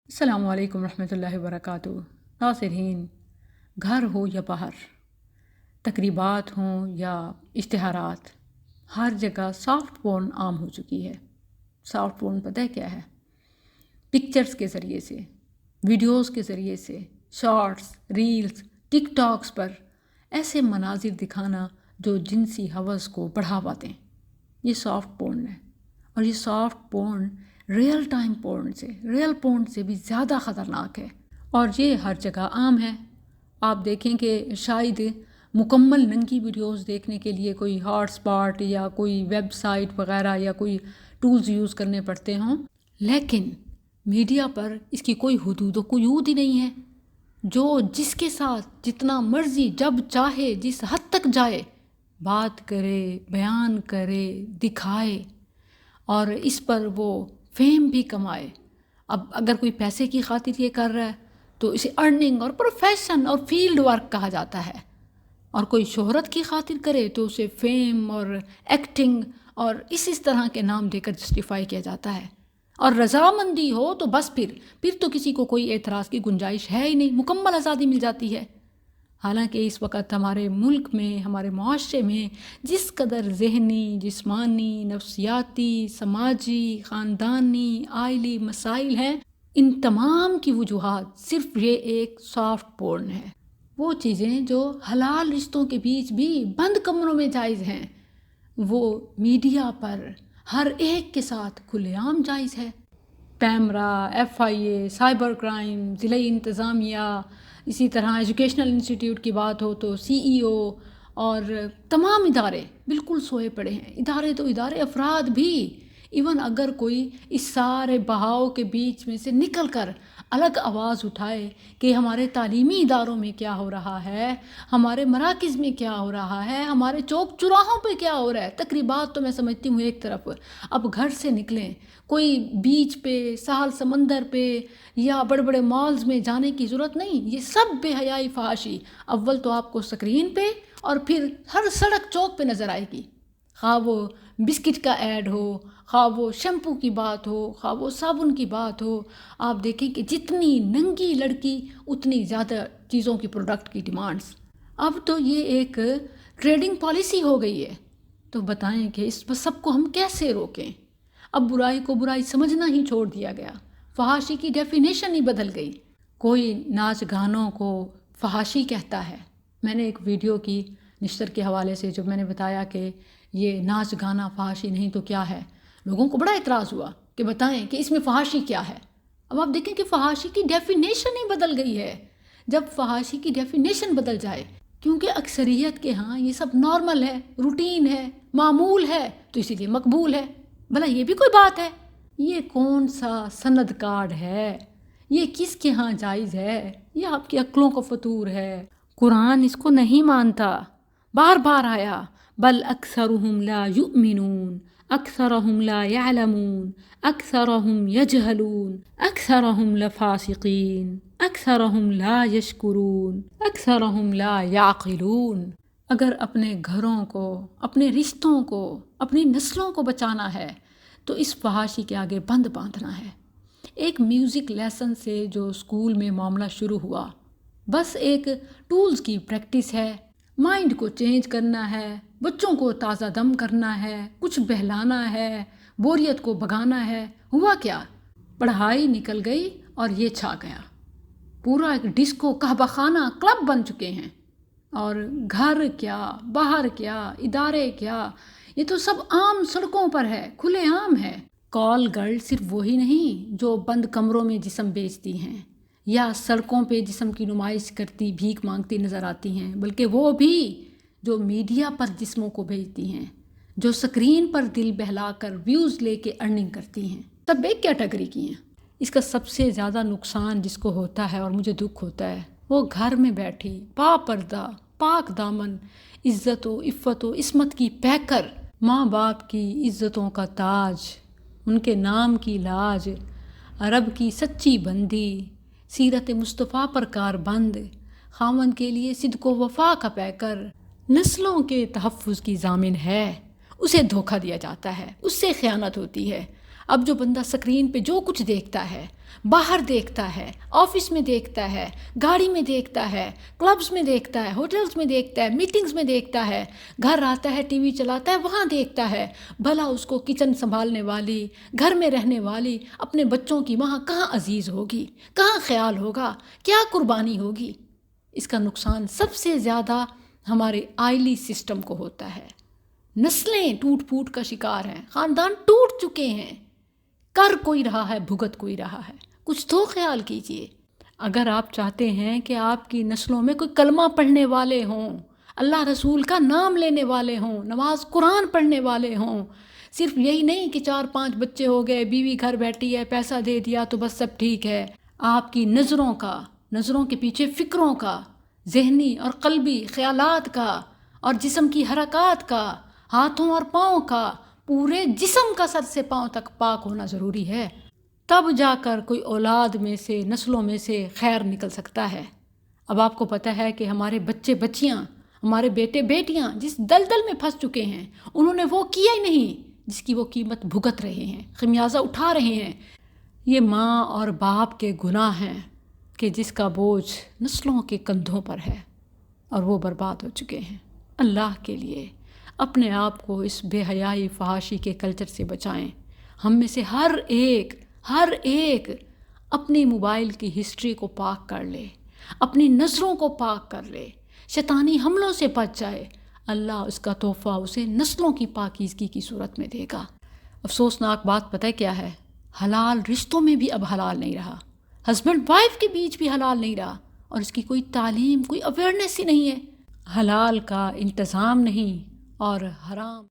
السلام علیکم ورحمۃ اللہ وبرکاتہ۔ ناظرین، گھر ہو یا باہر، تقریبات ہوں یا اشتہارات، ہر جگہ سافٹ پورن عام ہو چکی ہے۔ سافٹ پورن پتہ ہے کیا ہے؟ پکچرز کے ذریعے سے، ویڈیوز کے ذریعے سے، شارٹس، ریلز، ٹک ٹاکس پر ایسے مناظر دکھانا جو جنسی ہوس کو بڑھاوا دیں، یہ سافٹ پورن ہے۔ اور یہ سافٹ پورن ریئل ٹائم پورن سے بھی زیادہ خطرناک ہے، اور یہ ہر جگہ عام ہے۔ آپ دیکھیں کہ شاید مکمل ننگی ویڈیوز دیکھنے کے لیے کوئی ہاٹ اسپاٹ یا کوئی ویب سائٹ وغیرہ یا کوئی ٹولز یوز کرنے پڑتے ہوں، لیکن میڈیا پر اس کی کوئی حدود و قیود ہی نہیں ہے۔ جو جس کے ساتھ جتنا مرضی جب چاہے جس حد تک جائے بات کرے، بیان کرے، دکھائے، اور اس پر وہ فیم بھی کمائے۔ اب اگر کوئی پیسے کی خاطر یہ کر رہا ہے تو اسے ارننگ اور پروفیشن اور فیلڈ ورک کہا جاتا ہے، اور کوئی شہرت کی خاطر کرے تو اسے فیم اور ایکٹنگ اور اس طرح کے نام دے کر جسٹیفائی کیا جاتا ہے۔ اور رضامندی ہو تو بس پھر تو کسی کو کوئی اعتراض کی گنجائش ہے ہی نہیں، مکمل آزادی مل جاتی ہے۔ حالانکہ اس وقت ہمارے ملک میں، ہمارے معاشرے میں جس قدر ذہنی، جسمانی، نفسیاتی، سماجی، خاندانی، آئلی مسائل ہیں، ان تمام کی وجوہات صرف یہ ایک سافٹ پورن ہے۔ وہ چیزیں جو حلال رشتوں کے بیچ بھی بند کمروں میں جائز ہیں، وہ میڈیا پر ہر ایک کے ساتھ کھلے عام جائز ہے۔ پیمرا، FIA، سائبر کرائم، ضلعی انتظامیہ، اسی طرح ایجوکیشنل انسٹیٹیوٹ کی بات ہو تو CEO اور تمام ادارے بالکل سوئے پڑے ہیں۔ ادارے تو ادارے، افراد بھی، ایون اگر کوئی اس سارے بہاؤ کے بیچ میں سے نکل کر الگ آواز اٹھائے کہ ہمارے تعلیمی اداروں میں کیا ہو رہا ہے، ہمارے مراکز میں کیا ہو رہا ہے، ہمارے چوک چراہوں پہ کیا ہو رہا ہے، تقریبات تو میں سمجھتی ہوں ایک طرف، اب گھر سے نکلیں، کوئی بیچ پہ، ساحل سمندر پہ یا بڑے بڑے مالز میں جانے کی ضرورت نہیں۔ یہ سب بے حیائی، فحاشی اول تو آپ کو اسکرین پہ اور پھر ہر سڑک چوک پہ نظر آئے گی، خواہ وہ بسکٹ کا ایڈ ہو، خواہ وہ شیمپو کی بات ہو، خواہ وہ صابن کی بات ہو۔ آپ دیکھیں کہ جتنی ننگی لڑکی اتنی زیادہ چیزوں کی پروڈکٹ کی ڈیمانڈز۔ اب تو یہ ایک ٹریڈنگ پالیسی ہو گئی ہے، تو بتائیں کہ اس سب کو ہم کیسے روکیں؟ اب برائی کو برائی سمجھنا ہی چھوڑ دیا گیا، فحاشی کی ڈیفینیشن ہی بدل گئی۔ کوئی ناچ گانوں کو فحاشی کہتا ہے۔ میں نے ایک ویڈیو کی نشر کے حوالے سے، جب میں نے بتایا کہ یہ ناچ گانا فحاشی نہیں تو کیا ہے، لوگوں کو بڑا اعتراض ہوا کہ بتائیں کہ اس میں فحاشی کیا ہے۔ اب آپ دیکھیں کہ فحاشی کی ڈیفینیشن ہی بدل گئی ہے۔ جب فحاشی کی ڈیفینیشن بدل جائے، کیونکہ اکثریت کے ہاں یہ سب نارمل ہے، روٹین ہے، معمول ہے، تو اسی لیے مقبول ہے۔ بھلا یہ بھی کوئی بات ہے؟ یہ کون سا سند کارڈ ہے؟ یہ کس کے ہاں جائز ہے؟ یہ آپ کی عقلوں کا فطور ہے۔ قرآن اس کو نہیں مانتا، بار بار آیا، بل اکثرهم لا یؤمنون، اکثرهم لا یعلمون، اکثرهم یجہلون، اکثرهم لفاسقین، اکثرهم لا یشکرون، اکثرهم لا یعقلون۔ اگر اپنے گھروں کو، اپنے رشتوں کو، اپنی نسلوں کو بچانا ہے تو اس فحاشی کے آگے بند باندھنا ہے۔ ایک میوزک لیسن سے جو اسکول میں معاملہ شروع ہوا، بس ایک ٹولز کی پریکٹس ہے، مائنڈ کو چینج کرنا ہے، بچوں کو تازہ دم کرنا ہے، کچھ بہلانا ہے، بوریت کو بھگانا ہے۔ ہوا کیا؟ پڑھائی نکل گئی اور یہ چھا گیا۔ پورا ایک ڈسکو، قہوہ خانہ، کلب بن چکے ہیں، اور گھر کیا، باہر کیا، ادارے کیا، یہ تو سب عام سڑکوں پر ہے، کھلے عام ہے۔ کال گرل صرف وہی نہیں جو بند کمروں میں جسم بیچتی ہیں یا سڑکوں پہ جسم کی نمائش کرتی، بھیک مانگتی نظر آتی ہیں، بلکہ وہ بھی جو میڈیا پر جسموں کو بھیجتی ہیں، جو سکرین پر دل بہلا کر ویوز لے کے ارننگ کرتی ہیں۔ سب ایک کیٹیگری کی ہیں۔ اس کا سب سے زیادہ نقصان جس کو ہوتا ہے اور مجھے دکھ ہوتا ہے، وہ گھر میں بیٹھی با پردہ، پاک دامن، عزت و عفت و عصمت کی پیکر، ماں باپ کی عزتوں کا تاج، ان کے نام کی لاج، عرب کی سچی بندی، سیرت مصطفیٰ پر کاربند، خاوند کے لیے صدق و وفا کا پیکر، نسلوں کے تحفظ کی ضامن ہے، اسے دھوکہ دیا جاتا ہے، اس سے خیانت ہوتی ہے۔ اب جو بندہ سکرین پہ جو کچھ دیکھتا ہے، باہر دیکھتا ہے، آفس میں دیکھتا ہے، گاڑی میں دیکھتا ہے، کلبز میں دیکھتا ہے، ہوٹلز میں دیکھتا ہے، میٹنگز میں دیکھتا ہے، گھر آتا ہے ٹی وی چلاتا ہے وہاں دیکھتا ہے، بھلا اس کو کچن سنبھالنے والی، گھر میں رہنے والی اپنے بچوں کی وہاں کہاں عزیز ہوگی، کہاں خیال ہوگا، کیا قربانی ہوگی؟ اس کا نقصان سب سے زیادہ ہمارے آئلی سسٹم کو ہوتا ہے۔ نسلیں ٹوٹ پھوٹ کا شکار ہیں، خاندان ٹوٹ چکے ہیں، کر کوئی رہا ہے، بھگت کوئی رہا ہے۔ کچھ تو خیال کیجئے۔ اگر آپ چاہتے ہیں کہ آپ کی نسلوں میں کوئی کلمہ پڑھنے والے ہوں، اللہ رسول کا نام لینے والے ہوں، نماز قرآن پڑھنے والے ہوں، صرف یہی نہیں کہ 4-5 بچے ہو گئے، بیوی گھر بیٹھی ہے، پیسہ دے دیا تو بس سب ٹھیک ہے، آپ کی نظروں کے پیچھے فکروں کا، ذہنی اور قلبی خیالات کا اور جسم کی حرکات کا، ہاتھوں اور پاؤں کا، پورے جسم کا سر سے پاؤں تک پاک ہونا ضروری ہے۔ تب جا کر کوئی اولاد میں سے، نسلوں میں سے خیر نکل سکتا ہے۔ اب آپ کو پتہ ہے کہ ہمارے بچے بچیاں، ہمارے بیٹے بیٹیاں جس دلدل میں پھنس چکے ہیں، انہوں نے وہ کیا ہی نہیں جس کی وہ قیمت بھگت رہے ہیں، خمیازہ اٹھا رہے ہیں۔ یہ ماں اور باپ کے گناہ ہیں کہ جس کا بوجھ نسلوں کے کندھوں پر ہے، اور وہ برباد ہو چکے ہیں۔ اللہ کے لیے اپنے آپ کو اس بے حیائی فحاشی کے کلچر سے بچائیں۔ ہم میں سے ہر ایک اپنی موبائل کی ہسٹری کو پاک کر لے، اپنی نظروں کو پاک کر لے، شیطانی حملوں سے بچ جائے۔ اللہ اس کا تحفہ اسے نسلوں کی پاکیزگی کی صورت میں دے گا۔ افسوسناک بات پتہ کیا ہے؟ حلال رشتوں میں بھی اب حلال نہیں رہا، ہسبینڈ وائف کے بیچ بھی حلال نہیں رہا، اور اس کی کوئی تعلیم، کوئی اویئرنیس ہی نہیں ہے۔ حلال کا انتظام نہیں اور حرام